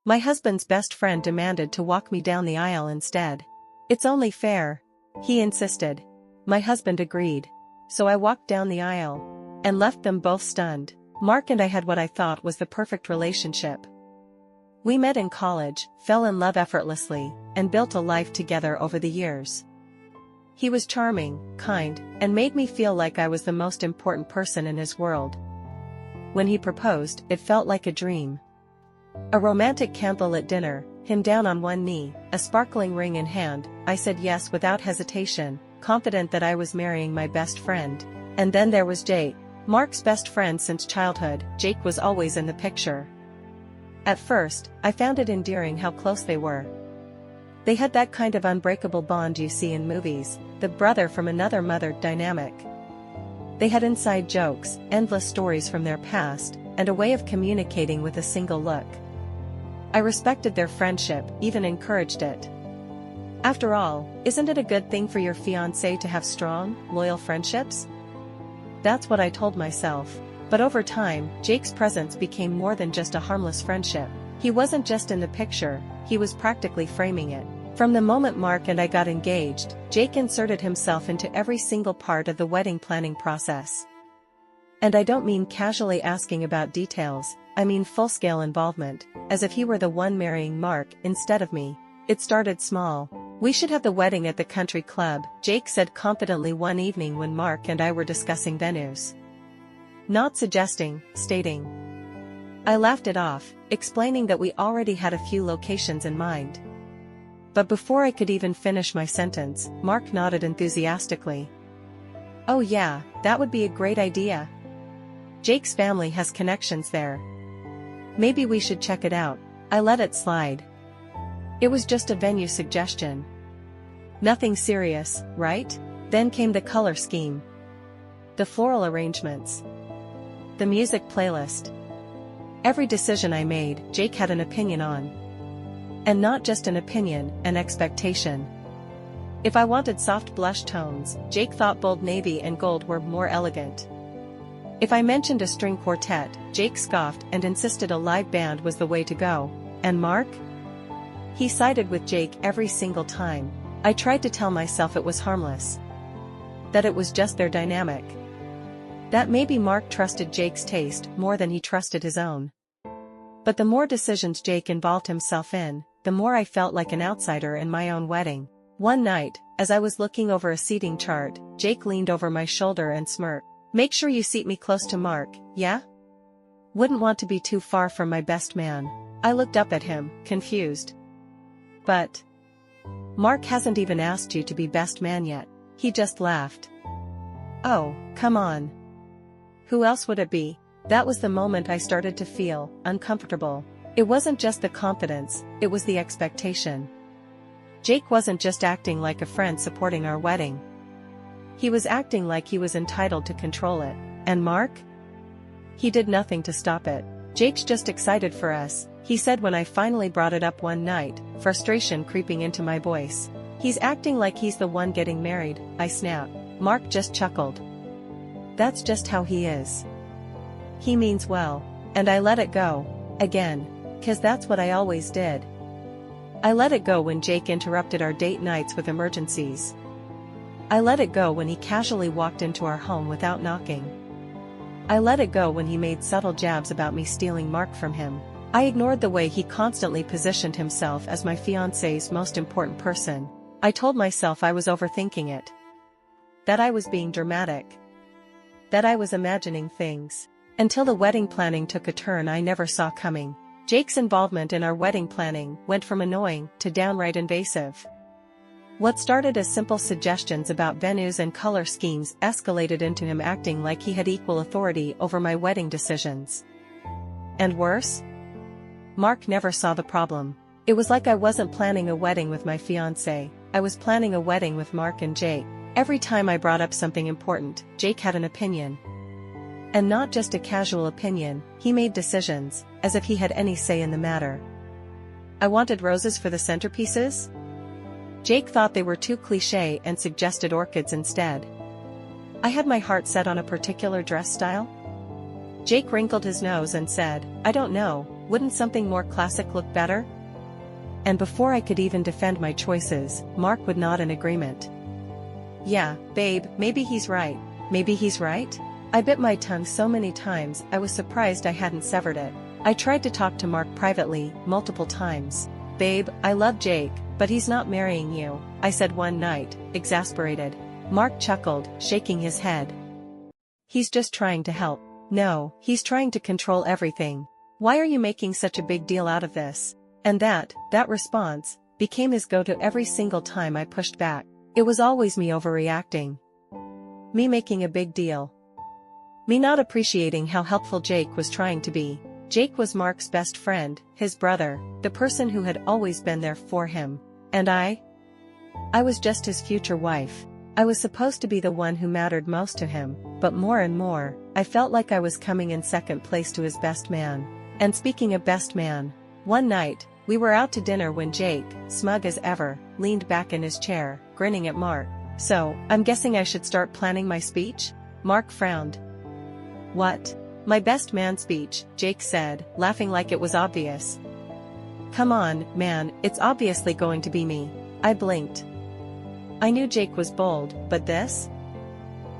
My husband's best friend demanded to walk me down the aisle instead. "It's only fair," he insisted. My husband agreed. So I walked down the aisle and left them both stunned. Mark and I had what I thought was the perfect relationship. We met in college, fell in love effortlessly, and built a life together over the years. He was charming, kind, and made me feel like I was the most important person in his world. When he proposed, it felt like a dream. A romantic candlelit dinner, him down on one knee, a sparkling ring in hand, I said yes without hesitation, confident that I was marrying my best friend. And then there was Jake, Mark's best friend since childhood. Jake was always in the picture. At first, I found it endearing how close they were. They had that kind of unbreakable bond you see in movies, the brother from another mother dynamic. They had inside jokes, endless stories from their past, and a way of communicating with a single look. I respected their friendship, even encouraged it. After all, isn't it a good thing for your fiancé to have strong, loyal friendships? That's what I told myself. But over time, Jake's presence became more than just a harmless friendship. He wasn't just in the picture, he was practically framing it. From the moment Mark and I got engaged, Jake inserted himself into every single part of the wedding planning process. And I don't mean casually asking about details, I mean full-scale involvement, as if he were the one marrying Mark instead of me. It started small. "We should have the wedding at the country club," Jake said confidently one evening when Mark and I were discussing venues. Not suggesting, stating. I laughed it off, explaining that we already had a few locations in mind. But before I could even finish my sentence, Mark nodded enthusiastically. "Oh yeah, that would be a great idea. Jake's family has connections there. Maybe we should check it out." I let it slide. It was just a venue suggestion. Nothing serious, right? Then came the color scheme. The floral arrangements. The music playlist. Every decision I made, Jake had an opinion on. And not just an opinion, an expectation. If I wanted soft blush tones, Jake thought bold navy and gold were more elegant. If I mentioned a string quartet, Jake scoffed and insisted a live band was the way to go. And Mark? He sided with Jake every single time. I tried to tell myself it was harmless. That it was just their dynamic. That maybe Mark trusted Jake's taste more than he trusted his own. But the more decisions Jake involved himself in, the more I felt like an outsider in my own wedding. One night, as I was looking over a seating chart, Jake leaned over my shoulder and smirked. "Make sure you seat me close to Mark, yeah? Wouldn't want to be too far from my best man." I looked up at him, confused. "But Mark hasn't even asked you to be best man yet." He just laughed. "Oh, come on. Who else would it be?" That was the moment I started to feel uncomfortable. It wasn't just the confidence, it was the expectation. Jake wasn't just acting like a friend supporting our wedding. He was acting like he was entitled to control it. And Mark? He did nothing to stop it. "Jake's just excited for us," he said when I finally brought it up one night, frustration creeping into my voice. "He's acting like he's the one getting married," I snapped. Mark just chuckled. "That's just how he is. He means well." And I let it go. Again. 'Cause that's what I always did. I let it go when Jake interrupted our date nights with emergencies. I let it go when he casually walked into our home without knocking. I let it go when he made subtle jabs about me stealing Mark from him. I ignored the way he constantly positioned himself as my fiancé's most important person. I told myself I was overthinking it. That I was being dramatic. That I was imagining things. Until the wedding planning took a turn I never saw coming. Jake's involvement in our wedding planning went from annoying to downright invasive. What started as simple suggestions about venues and color schemes escalated into him acting like he had equal authority over my wedding decisions. And worse? Mark never saw the problem. It was like I wasn't planning a wedding with my fiancé, I was planning a wedding with Mark and Jake. Every time I brought up something important, Jake had an opinion. And not just a casual opinion, he made decisions, as if he had any say in the matter. I wanted roses for the centerpieces? Jake thought they were too cliché and suggested orchids instead. I had my heart set on a particular dress style? Jake wrinkled his nose and said, "I don't know, Wouldn't something more classic look better? And before I could even defend my choices, Mark would nod in agreement. Yeah, babe, maybe he's right. Maybe he's right? I bit my tongue so many times I was surprised I hadn't severed it. I tried to talk to Mark privately, multiple times. Babe, I love Jake, but he's not marrying you, I said one night, exasperated. Mark chuckled, shaking his head. He's just trying to help. No, he's trying to control everything. Why are you making such a big deal out of this? And that response, became his go-to every single time I pushed back. It was always me overreacting. Me making a big deal. Me not appreciating how helpful Jake was trying to be. Jake was Mark's best friend, his brother, the person who had always been there for him. And I was just his future wife. I was supposed to be the one who mattered most to him, but more and more, I felt like I was coming in second place to his best man. And speaking of best man, one night, we were out to dinner when Jake, smug as ever, leaned back in his chair, grinning at Mark. So, I'm guessing I should start planning my speech? Mark frowned. What? My best man speech, Jake said, laughing like it was obvious. Come on, man, it's obviously going to be me. I blinked. I knew Jake was bold, but this?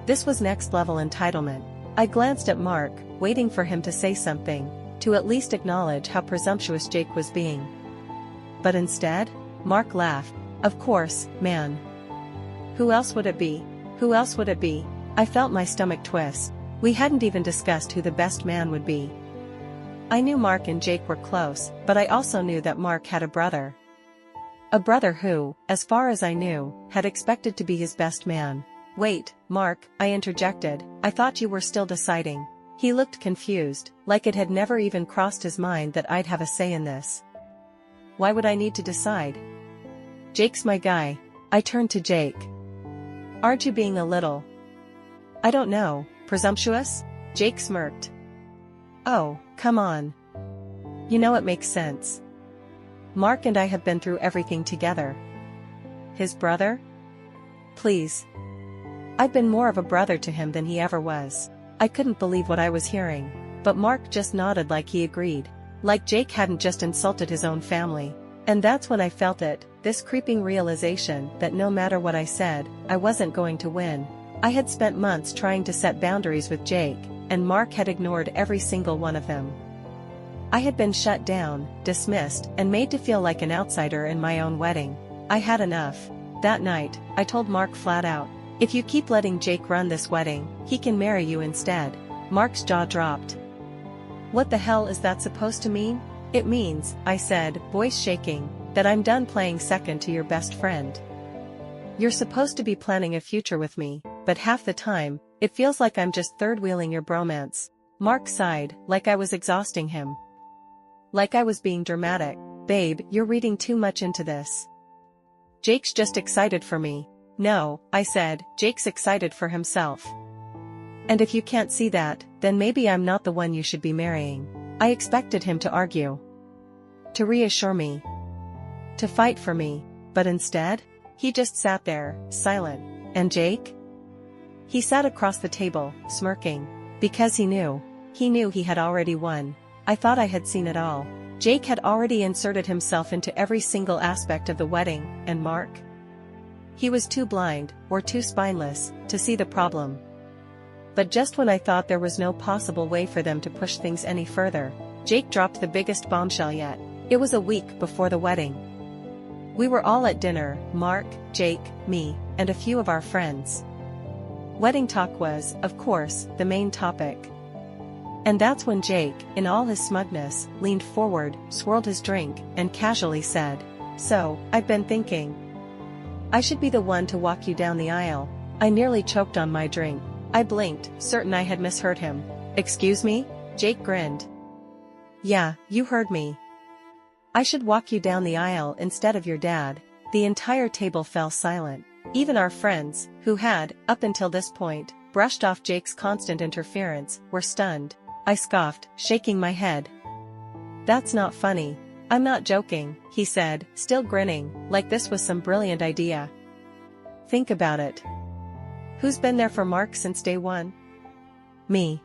This was next level entitlement. I glanced at Mark, waiting for him to say something, to at least acknowledge how presumptuous Jake was being. But instead, Mark laughed. Of course, man. Who else would it be? Who else would it be? I felt my stomach twist. We hadn't even discussed who the best man would be. I knew Mark and Jake were close, but I also knew that Mark had a brother. A brother who, as far as I knew, had expected to be his best man. Wait, Mark, I interjected, I thought you were still deciding. He looked confused, like it had never even crossed his mind that I'd have a say in this. Why would I need to decide? Jake's my guy. I turned to Jake. Aren't you being a little, I don't know, presumptuous? Jake smirked. Oh, come on. You know it makes sense. Mark and I have been through everything together. His brother? Please. I've been more of a brother to him than he ever was. I couldn't believe what I was hearing. But Mark just nodded like he agreed. Like Jake hadn't just insulted his own family. And that's when I felt it, this creeping realization that no matter what I said, I wasn't going to win. I had spent months trying to set boundaries with Jake, and Mark had ignored every single one of them. I had been shut down, dismissed, and made to feel like an outsider in my own wedding. I had enough. That night, I told Mark flat out, if you keep letting Jake run this wedding, he can marry you instead. Mark's jaw dropped. What the hell is that supposed to mean? It means, I said, voice shaking, that I'm done playing second to your best friend. You're supposed to be planning a future with me, but half the time, it feels like I'm just third-wheeling your bromance. Mark sighed, like I was exhausting him. Like I was being dramatic. Babe, you're reading too much into this. Jake's just excited for me. No, I said, Jake's excited for himself. And if you can't see that, then maybe I'm not the one you should be marrying. I expected him to argue. To reassure me. To fight for me. But instead, he just sat there, silent. And Jake? He sat across the table, smirking. Because he knew he had already won. I thought I had seen it all. Jake had already inserted himself into every single aspect of the wedding, and Mark? He was too blind, or too spineless, to see the problem. But just when I thought there was no possible way for them to push things any further, Jake dropped the biggest bombshell yet. It was a week before the wedding. We were all at dinner, Mark, Jake, me, and a few of our friends. Wedding talk was, of course, the main topic. And that's when Jake, in all his smugness, leaned forward, swirled his drink, and casually said, So, I've been thinking. I should be the one to walk you down the aisle. I nearly choked on my drink. I blinked, certain I had misheard him. Excuse me? Jake grinned. Yeah, you heard me. I should walk you down the aisle instead of your dad. The entire table fell silent. Even our friends, who had, up until this point, brushed off Jake's constant interference, were stunned. I scoffed, shaking my head. That's not funny. I'm not joking, he said, still grinning, like this was some brilliant idea. Think about it. Who's been there for Mark since day one? Me.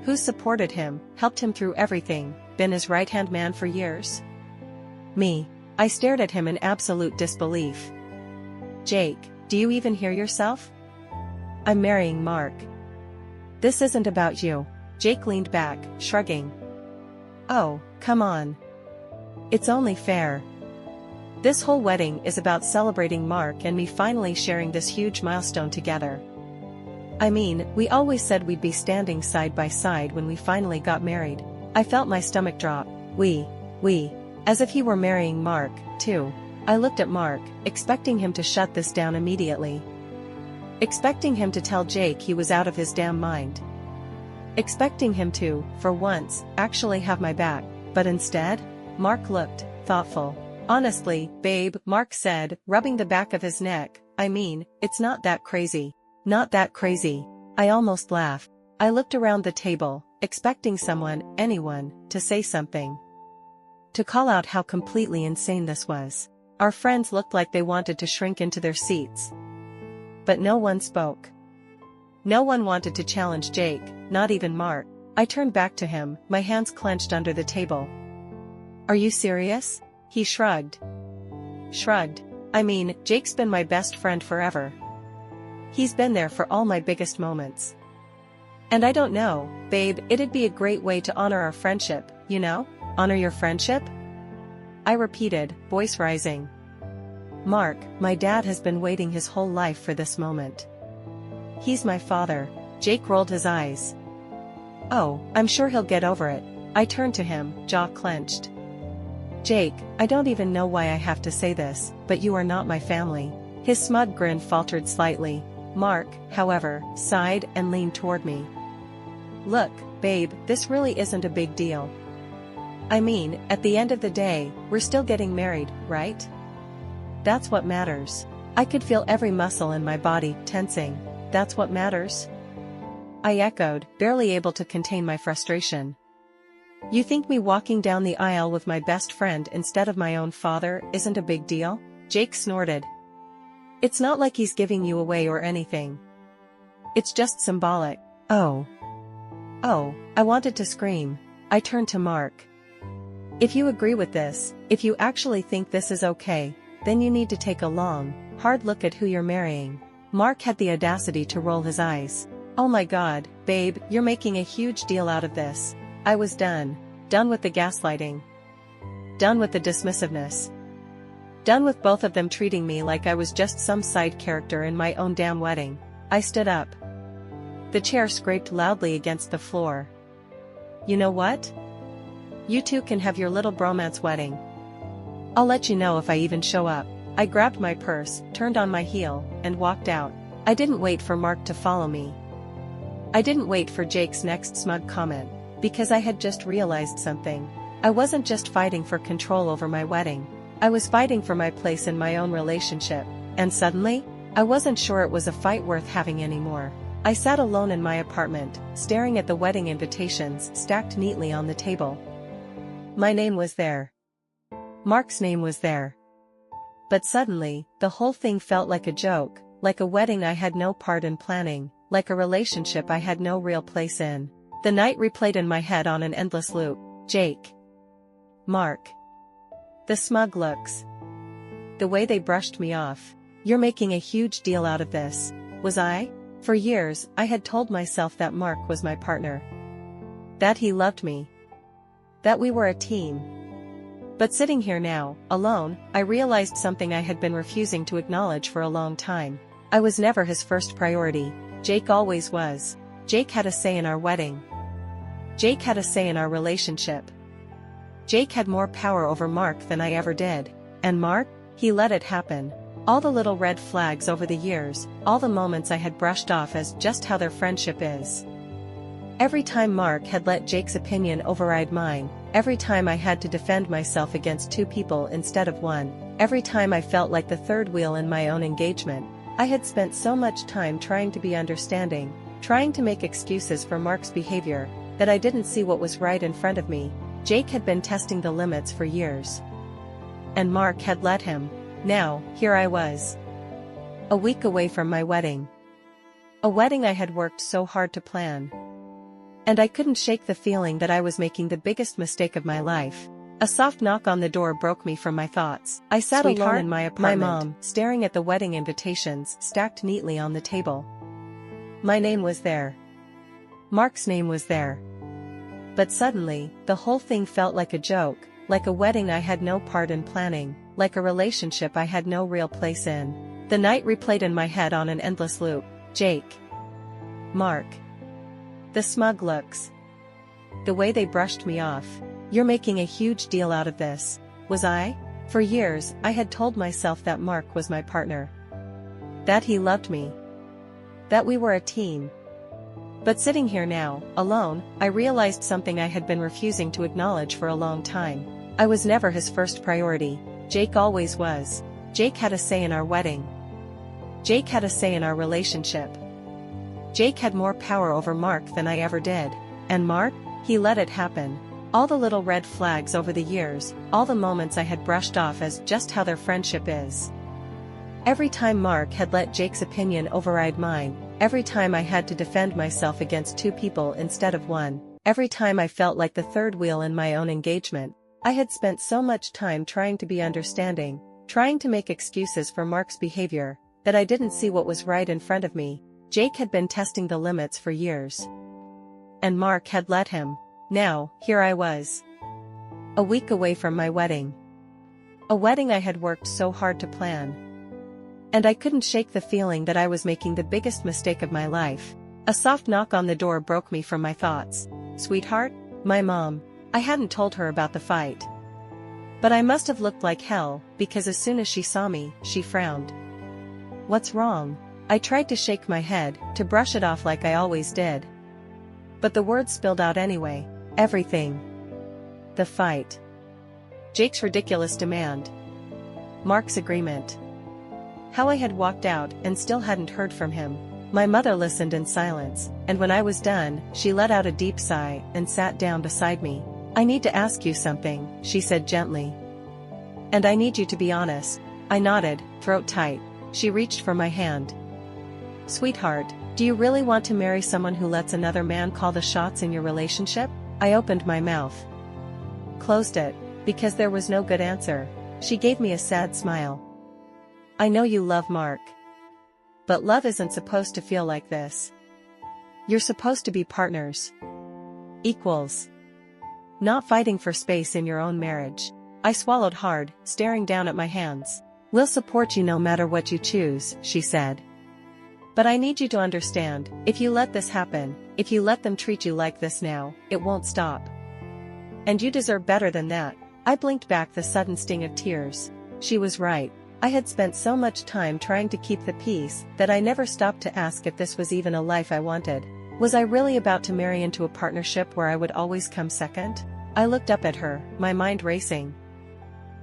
Who supported him, helped him through everything, been his right-hand man for years? Me. I stared at him in absolute disbelief. Jake, do you even hear yourself? I'm marrying Mark. This isn't about you. Jake leaned back, shrugging. Oh, come on. It's only fair. This whole wedding is about celebrating Mark and me finally sharing this huge milestone together. I mean, we always said we'd be standing side by side when we finally got married. I felt my stomach drop. We. As if he were marrying Mark, too. I looked at Mark, expecting him to shut this down immediately. Expecting him to tell Jake he was out of his damn mind. Expecting him to, for once, actually have my back, but instead, Mark looked thoughtful. Honestly, babe, Mark said, rubbing the back of his neck, I mean, it's not that crazy. Not that crazy. I almost laughed. I looked around the table, expecting someone, anyone, to say something. To call out how completely insane this was. Our friends looked like they wanted to shrink into their seats. But no one spoke. No one wanted to challenge Jake, not even Mark. I turned back to him, my hands clenched under the table. Are you serious? He shrugged. I mean, Jake's been my best friend forever. He's been there for all my biggest moments. And I don't know, babe, it'd be a great way to honor our friendship, you know? Honor your friendship? I repeated, voice rising. Mark, my dad has been waiting his whole life for this moment. He's my father. Jake rolled his eyes. Oh, I'm sure he'll get over it. I turned to him, jaw clenched. Jake, I don't even know why I have to say this, but you are not my family. His smug grin faltered slightly. Mark, however, sighed and leaned toward me. Look, babe, this really isn't a big deal. I mean, at the end of the day, we're still getting married, right? That's what matters. I could feel every muscle in my body tensing. That's what matters? I echoed, barely able to contain my frustration. You think me walking down the aisle with my best friend instead of my own father isn't a big deal? Jake snorted. It's not like he's giving you away or anything. It's just symbolic. Oh, I wanted to scream. I turned to Mark. If you agree with this, if you actually think this is okay, then you need to take a long, hard look at who you're marrying. Mark had the audacity to roll his eyes. Oh my God, babe, you're making a huge deal out of this. I was done. Done with the gaslighting. Done with the dismissiveness. Done with both of them treating me like I was just some side character in my own damn wedding. I stood up. The chair scraped loudly against the floor. You know what? You two can have your little bromance wedding. I'll let you know if I even show up. I grabbed my purse, turned on my heel, and walked out. I didn't wait for Mark to follow me. I didn't wait for Jake's next smug comment, because I had just realized something. I wasn't just fighting for control over my wedding. I was fighting for my place in my own relationship, and suddenly, I wasn't sure it was a fight worth having anymore. I sat alone in my apartment, staring at the wedding invitations stacked neatly on the table. My name was there. Mark's name was there. But suddenly, the whole thing felt like a joke, like a wedding I had no part in planning, like a relationship I had no real place in. The night replayed in my head on an endless loop. Jake. Mark. The smug looks. The way they brushed me off. You're making a huge deal out of this. Was I? For years, I had told myself that Mark was my partner. That he loved me. That we were a team. But sitting here now, alone, I realized something I had been refusing to acknowledge for a long time. I was never his first priority. Jake always was. Jake had a say in our wedding. Jake had a say in our relationship. Jake had more power over Mark than I ever did. And Mark? He let it happen. All the little red flags over the years, all the moments I had brushed off as just how their friendship is. Every time Mark had let Jake's opinion override mine, every time I had to defend myself against two people instead of one, every time I felt like the third wheel in my own engagement, I had spent so much time trying to be understanding, trying to make excuses for Mark's behavior, that I didn't see what was right in front of me. Jake had been testing the limits for years. And Mark had let him. Now, here I was. A week away from my wedding. A wedding I had worked so hard to plan. And I couldn't shake the feeling that I was making the biggest mistake of my life. A soft knock on the door broke me from my thoughts. I sat alone in my apartment, my mom, staring at the wedding invitations stacked neatly on the table. My name was there. Mark's name was there. But suddenly, the whole thing felt like a joke, like a wedding I had no part in planning, like a relationship I had no real place in. The night replayed in my head on an endless loop. Jake. Mark. The smug looks. The way they brushed me off. You're making a huge deal out of this. Was I? For years, I had told myself that Mark was my partner. That he loved me. That we were a team. But sitting here now, alone, I realized something I had been refusing to acknowledge for a long time. I was never his first priority. Jake always was. Jake had a say in our wedding. Jake had a say in our relationship. Jake had more power over Mark than I ever did. And Mark? He let it happen. All the little red flags over the years, all the moments I had brushed off as just how their friendship is. Every time Mark had let Jake's opinion override mine, every time I had to defend myself against two people instead of one, every time I felt like the third wheel in my own engagement, I had spent so much time trying to be understanding, trying to make excuses for Mark's behavior, that I didn't see what was right in front of me. Jake had been testing the limits for years. And Mark had let him. Now, here I was. A week away from my wedding. A wedding I had worked so hard to plan. And I couldn't shake the feeling that I was making the biggest mistake of my life. A soft knock on the door broke me from my thoughts. Sweetheart? My mom. I hadn't told her about the fight. But I must have looked like hell, because as soon as she saw me, she frowned. What's wrong? I tried to shake my head, to brush it off like I always did. But the words spilled out anyway. Everything. The fight. Jake's ridiculous demand. Mark's agreement. How I had walked out and still hadn't heard from him. My mother listened in silence, and when I was done, she let out a deep sigh and sat down beside me. I need to ask you something, she said gently. And I need you to be honest. I nodded, throat tight. She reached for my hand. Sweetheart, do you really want to marry someone who lets another man call the shots in your relationship? I opened my mouth. Closed it, because there was no good answer. She gave me a sad smile. I know you love Mark. But love isn't supposed to feel like this. You're supposed to be partners. Equals. Not fighting for space in your own marriage. I swallowed hard, staring down at my hands. We'll support you no matter what you choose, she said. But I need you to understand, if you let this happen, if you let them treat you like this now, it won't stop. And you deserve better than that. I blinked back the sudden sting of tears. She was right. I had spent so much time trying to keep the peace that I never stopped to ask if this was even a life I wanted. Was I really about to marry into a partnership where I would always come second? I looked up at her, my mind racing.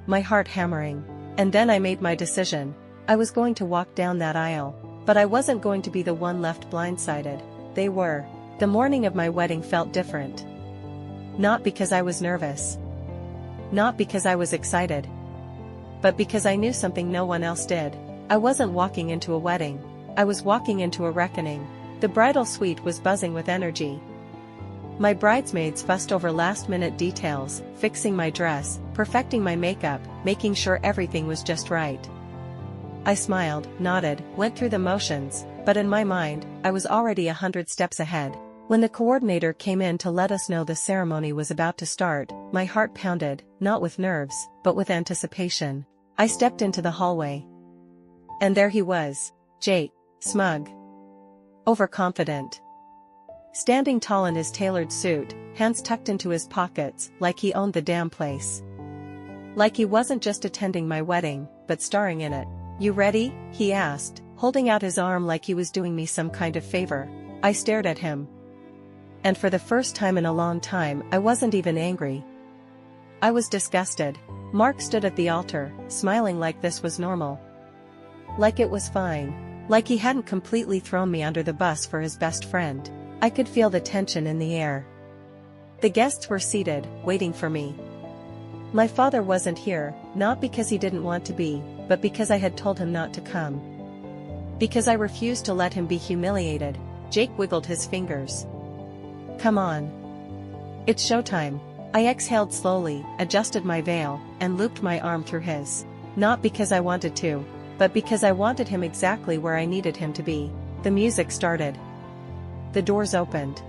My heart hammering. And then I made my decision. I was going to walk down that aisle. But I wasn't going to be the one left blindsided. They were. The morning of my wedding felt different. Not because I was nervous. Not because I was excited. But because I knew something no one else did. I wasn't walking into a wedding. I was walking into a reckoning. The bridal suite was buzzing with energy. My bridesmaids fussed over last-minute details, fixing my dress, perfecting my makeup, making sure everything was just right. I smiled, nodded, went through the motions, but in my mind, I was already 100 steps ahead. When the coordinator came in to let us know the ceremony was about to start, my heart pounded, not with nerves, but with anticipation. I stepped into the hallway. And there he was. Jake. Smug. Overconfident. Standing tall in his tailored suit, hands tucked into his pockets, like he owned the damn place. Like he wasn't just attending my wedding, but starring in it. You ready? He asked, holding out his arm like he was doing me some kind of favor. I stared at him. And for the first time in a long time, I wasn't even angry. I was disgusted. Mark stood at the altar, smiling like this was normal. Like it was fine. Like he hadn't completely thrown me under the bus for his best friend. I could feel the tension in the air. The guests were seated, waiting for me. My father wasn't here, not because he didn't want to be, but because I had told him not to come. Because I refused to let him be humiliated. Jake wiggled his fingers. Come on. It's showtime. I exhaled slowly, adjusted my veil, and looped my arm through his. Not because I wanted to, but because I wanted him exactly where I needed him to be. The music started. The doors opened.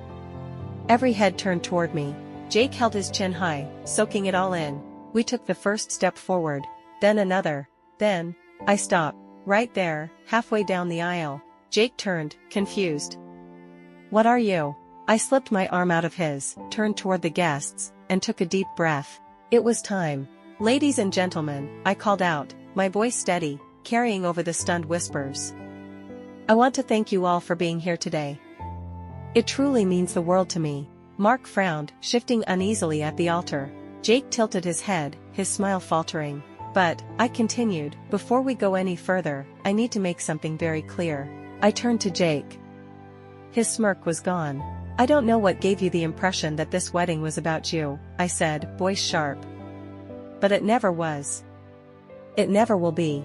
Every head turned toward me. Jake held his chin high, soaking it all in. We took the first step forward, then another, then, I stopped, right there, halfway down the aisle. Jake turned, confused. What are you? I slipped my arm out of his, turned toward the guests, and took a deep breath. It was time. Ladies and gentlemen, I called out, my voice steady, carrying over the stunned whispers. I want to thank you all for being here today. It truly means the world to me. Mark frowned, shifting uneasily at the altar. Jake tilted his head, his smile faltering. But, I continued, before we go any further, I need to make something very clear. I turned to Jake. His smirk was gone. I don't know what gave you the impression that this wedding was about you, I said, voice sharp. But it never was. It never will be.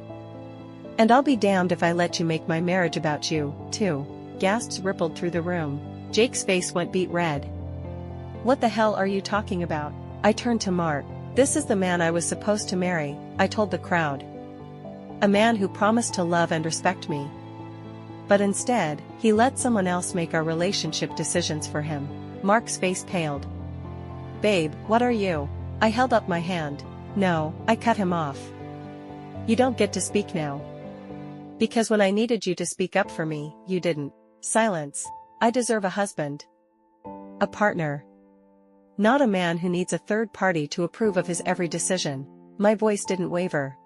And I'll be damned if I let you make my marriage about you, too. Gasps rippled through the room. Jake's face went beet red. What the hell are you talking about? I turned to Mark. This is the man I was supposed to marry, I told the crowd. A man who promised to love and respect me. But instead, he let someone else make our relationship decisions for him. Mark's face paled. Babe, what are you? I held up my hand. No, I cut him off. You don't get to speak now. Because when I needed you to speak up for me, you didn't. Silence. I deserve a husband. A partner. Not a man who needs a third party to approve of his every decision. My voice didn't waver.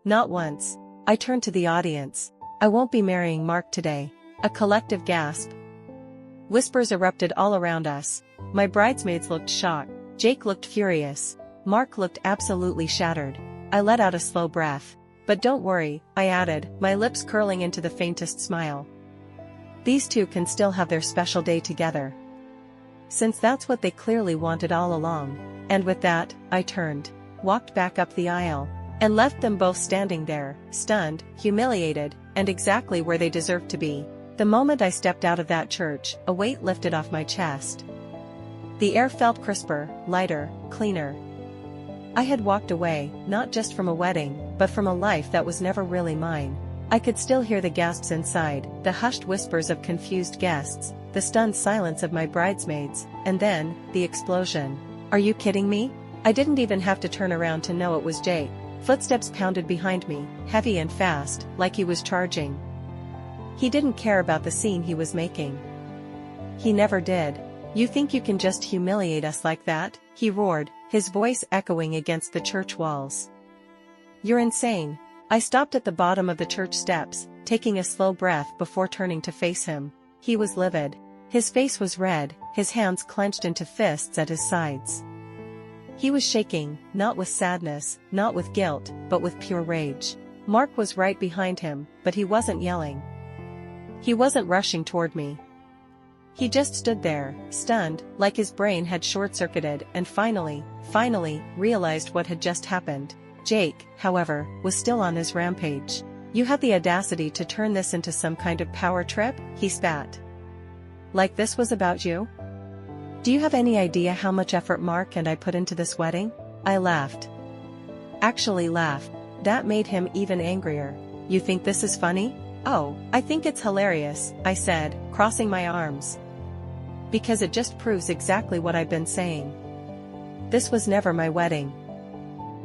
Not once. I turned to the audience. I won't be marrying Mark today. A collective gasp. Whispers erupted all around us. My bridesmaids looked shocked. Jake looked furious. Mark looked absolutely shattered. I let out a slow breath. But don't worry, I added, my lips curling into the faintest smile. These two can still have their special day together. Since that's what they clearly wanted all along. And with that, I turned, walked back up the aisle, and left them both standing there, stunned, humiliated, and exactly where they deserved to be. The moment I stepped out of that church, a weight lifted off my chest. The air felt crisper, lighter, cleaner. I had walked away, not just from a wedding, but from a life that was never really mine. I could still hear the gasps inside, the hushed whispers of confused guests, the stunned silence of my bridesmaids, and then, the explosion. Are you kidding me? I didn't even have to turn around to know it was Jake. Footsteps pounded behind me, heavy and fast, like he was charging. He didn't care about the scene he was making. He never did. You think you can just humiliate us like that? He roared, his voice echoing against the church walls. You're insane. I stopped at the bottom of the church steps, taking a slow breath before turning to face him. He was livid. His face was red, his hands clenched into fists at his sides. He was shaking, not with sadness, not with guilt, but with pure rage. Mark was right behind him, but he wasn't yelling. He wasn't rushing toward me. He just stood there, stunned, like his brain had short-circuited and finally realized what had just happened. Jake, however, was still on his rampage. You have the audacity to turn this into some kind of power trip? He spat. Like this was about you? Do you have any idea how much effort Mark and I put into this wedding? I laughed. Actually laughed. That made him even angrier. You think this is funny? Oh, I think it's hilarious, I said, crossing my arms. Because it just proves exactly what I've been saying. This was never my wedding.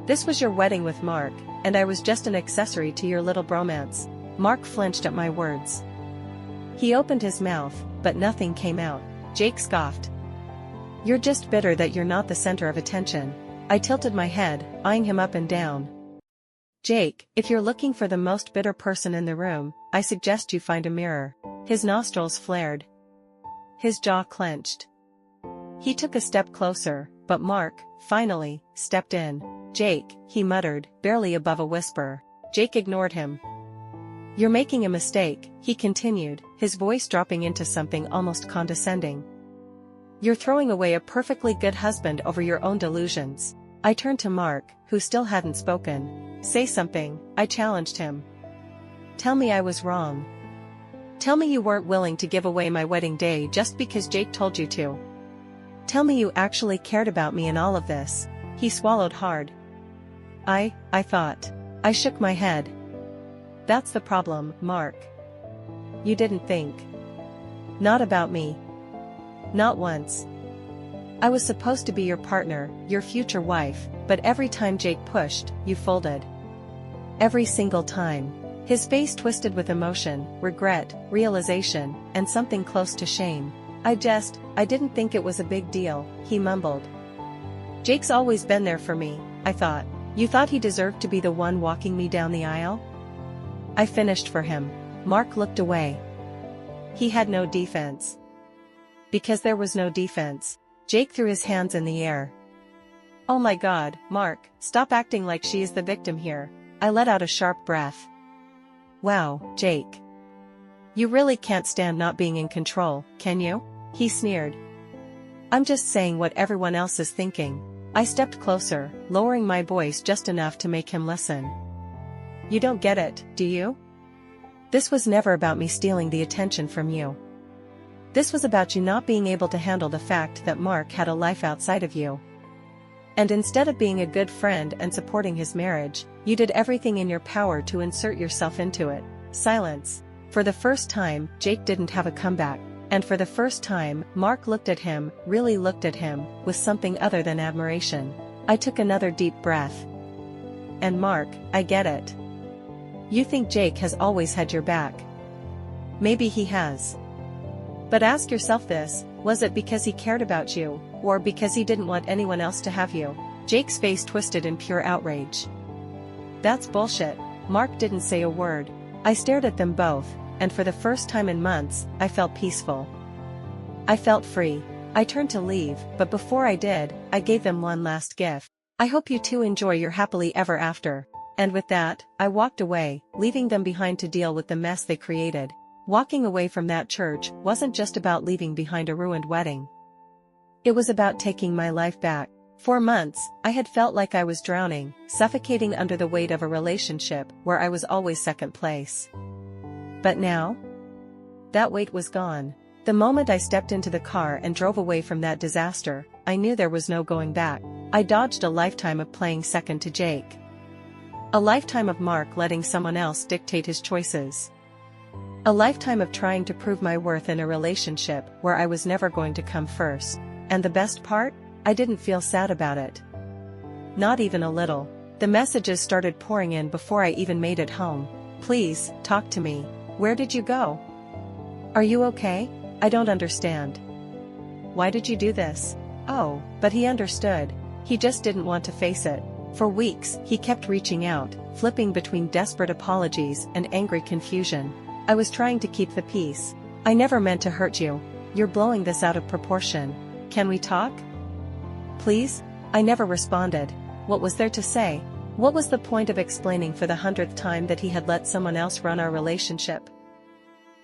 This was your wedding with Mark, and I was just an accessory to your little bromance. Mark flinched at my words. He opened his mouth, but nothing came out. Jake scoffed. You're just bitter that you're not the center of attention. I tilted my head, eyeing him up and down. Jake, if you're looking for the most bitter person in the room, I suggest you find a mirror. His nostrils flared. His jaw clenched. He took a step closer, but Mark, finally, stepped in. Jake, he muttered, barely above a whisper. Jake ignored him. You're making a mistake, he continued, his voice dropping into something almost condescending. You're throwing away a perfectly good husband over your own delusions. I turned to Mark, who still hadn't spoken. Say something, I challenged him. Tell me I was wrong. Tell me you weren't willing to give away my wedding day just because Jake told you to. Tell me you actually cared about me in all of this." He swallowed hard. I thought. I shook my head. "That's the problem, Mark. You didn't think. Not about me. Not once. I was supposed to be your partner, your future wife, but every time Jake pushed, you folded. Every single time." His face twisted with emotion, regret, realization, and something close to shame. I didn't think it was a big deal," he mumbled. "Jake's always been there for me," I thought. "You thought he deserved to be the one walking me down the aisle?" I finished for him. Mark looked away. He had no defense. Because there was no defense, Jake threw his hands in the air. "Oh my God, Mark, stop acting like she is the victim here." I let out a sharp breath. "Wow, Jake. You really can't stand not being in control, can you?" He sneered. "I'm just saying what everyone else is thinking." I stepped closer, lowering my voice just enough to make him listen. "You don't get it, do you? This was never about me stealing the attention from you. This was about you not being able to handle the fact that Mark had a life outside of you. And instead of being a good friend and supporting his marriage, you did everything in your power to insert yourself into it." Silence. For the first time, Jake didn't have a comeback. And for the first time, Mark looked at him, really looked at him, with something other than admiration. I took another deep breath. "And Mark, I get it. You think Jake has always had your back. Maybe he has. But ask yourself this, was it because he cared about you, or because he didn't want anyone else to have you?" Jake's face twisted in pure outrage. "That's bullshit." Mark didn't say a word. I stared at them both, and for the first time in months, I felt peaceful. I felt free. I turned to leave, but before I did, I gave them one last gift. "I hope you two enjoy your happily ever after." And with that, I walked away, leaving them behind to deal with the mess they created. Walking away from that church wasn't just about leaving behind a ruined wedding. It was about taking my life back. For months, I had felt like I was drowning, suffocating under the weight of a relationship where I was always second place. But now? That weight was gone. The moment I stepped into the car and drove away from that disaster, I knew there was no going back. I dodged a lifetime of playing second to Jake. A lifetime of Mark letting someone else dictate his choices. A lifetime of trying to prove my worth in a relationship where I was never going to come first. And the best part? I didn't feel sad about it. Not even a little. The messages started pouring in before I even made it home. "Please, talk to me. Where did you go? Are you okay? I don't understand. Why did you do this?" Oh, but he understood. He just didn't want to face it. For weeks, he kept reaching out, flipping between desperate apologies and angry confusion. I was trying to keep the peace. "I never meant to hurt you. You're blowing this out of proportion. Can we talk? Please?" I never responded. What was there to say? What was the point of explaining for the 100th time that he had let someone else run our relationship?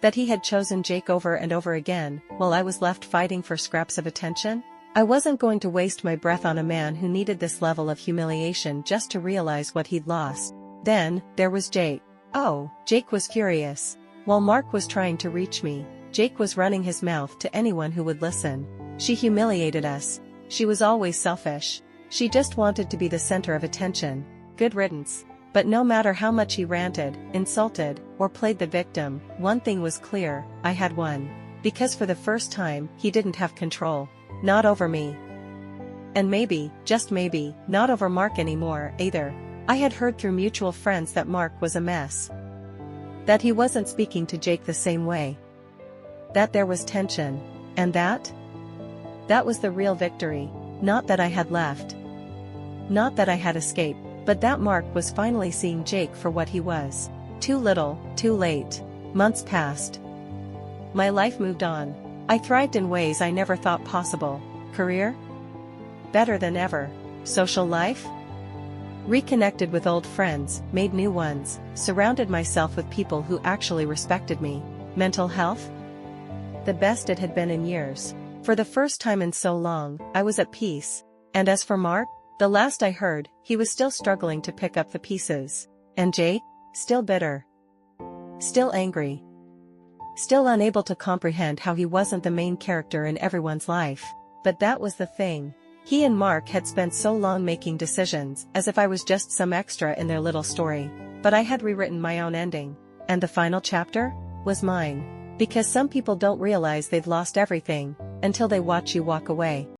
That he had chosen Jake over and over again, while I was left fighting for scraps of attention? I wasn't going to waste my breath on a man who needed this level of humiliation just to realize what he'd lost. Then, there was Jake. Oh, Jake was furious. While Mark was trying to reach me, Jake was running his mouth to anyone who would listen. She humiliated us. She was always selfish. She just wanted to be the center of attention. Good riddance. But no matter how much he ranted, insulted, or played the victim, one thing was clear, I had won. Because for the first time, he didn't have control. Not over me. And maybe, just maybe, not over Mark anymore, either. I had heard through mutual friends that Mark was a mess. That he wasn't speaking to Jake the same way. That there was tension. And that? That was the real victory. Not that I had left. Not that I had escaped, but that Mark was finally seeing Jake for what he was. Too little, too late. Months passed. My life moved on. I thrived in ways I never thought possible. Career? Better than ever. Social life? Reconnected with old friends, made new ones, surrounded myself with people who actually respected me. Mental health? The best it had been in years. For the first time in so long, I was at peace. And as for Mark, the last I heard, he was still struggling to pick up the pieces. And Jake? Still bitter. Still angry. still unable to comprehend how he wasn't the main character in everyone's life. But that was the thing. He and Mark had spent so long making decisions as if I was just some extra in their little story. But I had rewritten my own ending. And the final chapter was mine. Because some people don't realize they've lost everything until they watch you walk away.